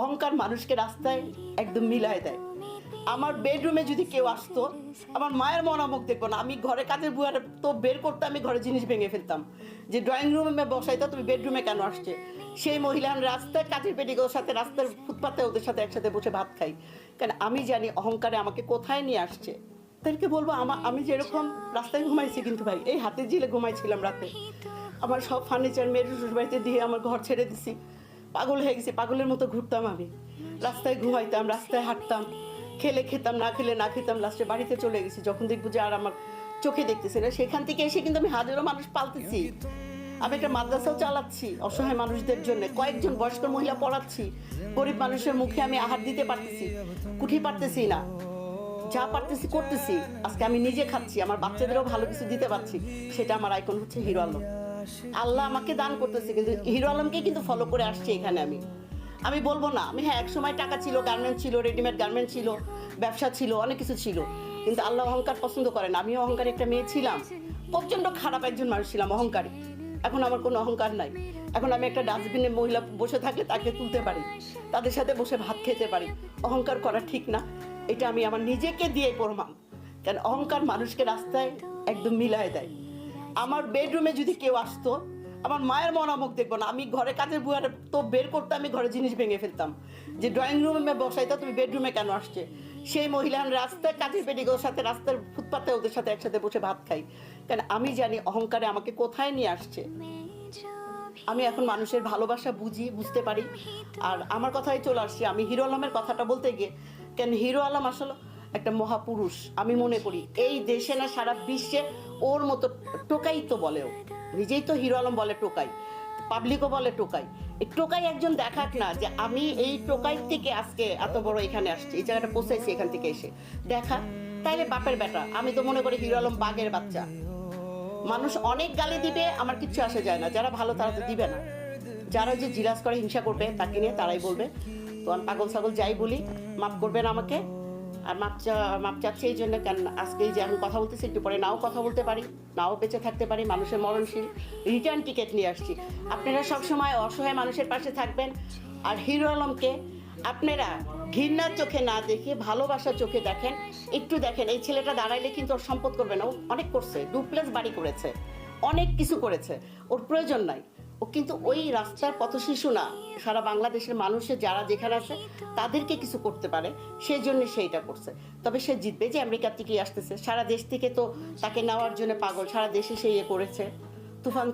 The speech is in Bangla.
অহংকার মানুষকে রাস্তায় একদম মিলায় দেয়। আমার বেডরুমে যদি কেউ আসতো, আমার মায়ের মনামুখ দেখবো না। আমি ঘরে কাজের বুয়ারে তো বের করতে আমি ঘরে জিনিস ভেঙে ফেলতাম, যে ড্রয়িং রুমে বসাইতো, তুমি বেডরুমে কেন আসছে? সেই মহিলা রাস্তায় কাজের পেটিকের সাথে রাস্তার ফুটপাতে ওদের সাথে একসাথে বসে ভাত খাই, কারণ আমি জানি অহংকারে আমাকে কোথায় নিয়ে আসছে। তাদেরকে বলবো আমি যেরকম রাস্তায় ঘুমাইছি, কিন্তু ভাই এই হাতের জিলে ঘুমাইছিলাম রাতে। আমার সব ফার্নিচার মেয়ের শ্বশুর বাড়িতে দিয়ে আমার ঘর ছেড়ে দিছি, পাগল হয়ে গেছি, পাগলের মতো ঘুরতাম আমি, রাস্তায় ঘুমাইতাম, রাস্তায় হাঁটতাম, খেলে খেতাম, না খেলে না খেতাম, লাস্টে বাড়িতে চলে গেছি যখন দেখবো যে আর আমার চোখে দেখতেছে না। সেখান থেকে এসে কিন্তু আমি হাজারো মানুষ পালতেছি, আমি একটা মাদ্রাসাও চালাচ্ছি অসহায় মানুষদের জন্য, কয়েকজন বয়স্ক মহিলা পড়াচ্ছি, গরিব মানুষের মুখে আমি আহার দিতে পারতেছি, কুঠি পারতেছি না, যা পারতেছি করতেছি। আজকে আমি নিজে খাচ্ছি, আমার বাচ্চাদেরও ভালো কিছু দিতে পারছি, সেটা আমার আইকন হচ্ছে হিরো আলম। আল্লাহ আমাকে দান করতেছে, কিন্তু হিরো আলমকে কিন্তু ফলো করে আসছে এখানে। আমি বলবো না, আমি হ্যাঁ এক সময় টাকা ছিল, গার্মেন্ট ছিল, রেডিমেড গার্মেন্ট ছিল, ব্যবসা ছিল, অনেক কিছু ছিল, কিন্তু আল্লাহ অহংকার পছন্দ করেন। আমিও অহংকারী একটা মেয়ে ছিলাম, প্রচণ্ড খারাপ একজন মানুষ ছিলাম, অহংকারী। এখন আমার কোনো অহংকার নাই। এখন আমি একটা ডাস্টবিনে মহিলা বসে থাকলে তাকে তুলতে পারি, তাদের সাথে বসে ভাত খেতে পারি। অহংকার করা ঠিক না, এটা আমি আমার নিজেকে দিয়ে প্রমাণ। কারণ অহংকার মানুষকে রাস্তায় একদম মিলায় দেয়। আমার বেডরুমে যদি কেউ আসতো, আমার মায়ের মনামুখ দেখবো না। আমি ঘরে কাজের বুয়ারে তো বের করতে আমি ঘরে জিনিস ভেঙে ফেলতাম, যে ড্রয়িং রুমে বসাইতো, তুমি বেডরুমে কেন আসছে? সেই মহিলা রাস্তায় কাজের পেটিকের সাথে রাস্তার ফুটপাতে ওদের সাথে একসাথে বসে ভাত খাই, কারণ আমি জানি অহংকারে আমাকে কোথায় নিয়ে আসছে। আমি এখন মানুষের ভালোবাসা বুঝতে পারি। আর আমার কথাই চলে আসছি, আমি হিরো আলমের কথাটা বলতে গিয়ে, কেন হিরো আলম আসলে একটা মহাপুরুষ আমি মনে করি। এই দেশে না সারা বিশ্বে ওর মতো টোকাই তো বলেও, নিজেই তো হিরো আলম বলে টোকাই, পাবলিকও বলে টোকাই। এই টোকাই একজন দেখাক না যে আমি এই টোকাই থেকে আজকে এত বড় এখানে আসছি, এই জায়গাটা পৌঁছাইছি, এখান থেকে এসে দেখা। তাইলে বাপের বেটা, আমি তো মনে করি হিরো আলম বাঘের বাচ্চা। মানুষ অনেক গালি দিবে, আমার কিচ্ছু আসে যায় না, যারা ভালো তারা তো দিবে না, যারা যে জিরাজ করে হিংসা করবে তাকে নিয়ে তারাই বলবে। তো আমি পাগল ছাগল যাই বলি, মাফ করবেন আমাকে। আর মাপ চাচ্ছি এই জন্য, কেন আজকে যে এখন কথা বলতেছি, একটু পরে নাও কথা বলতে পারি, নাও বেঁচে থাকতে পারি। মানুষের মরণশীল রিটার্ন টিকিট নিয়ে আসছি। আপনারা সবসময় অসহায় মানুষের পাশে থাকবেন। আর হিরো আলমকে আপনারা ঘৃণার চোখে না দেখে ভালোবাসার চোখে দেখেন, একটু দেখেন। এই ছেলেটা দাঁড়াইলে কিন্তু ওর সম্পদ করবে না, ও অনেক করছে, ডুপ্লেক্স বাড়ি করেছে, অনেক কিছু করেছে, ওর প্রয়োজন নাই। ও কিন্তু ওই রাস্তার পথশিশু না, সারা বাংলাদেশের মানুষের যারা যেখানে আছে তাদেরকে কিছু করতে পারে, সেই জন্য সেইটা করছে। তবে সে জিতবে, যে আমেরিকা থেকে আসতেছে, সারা দেশ থেকে তো তাকে নেওয়ার জন্য পাগল, সারা দেশে সে ইয়ে করেছে, তুফান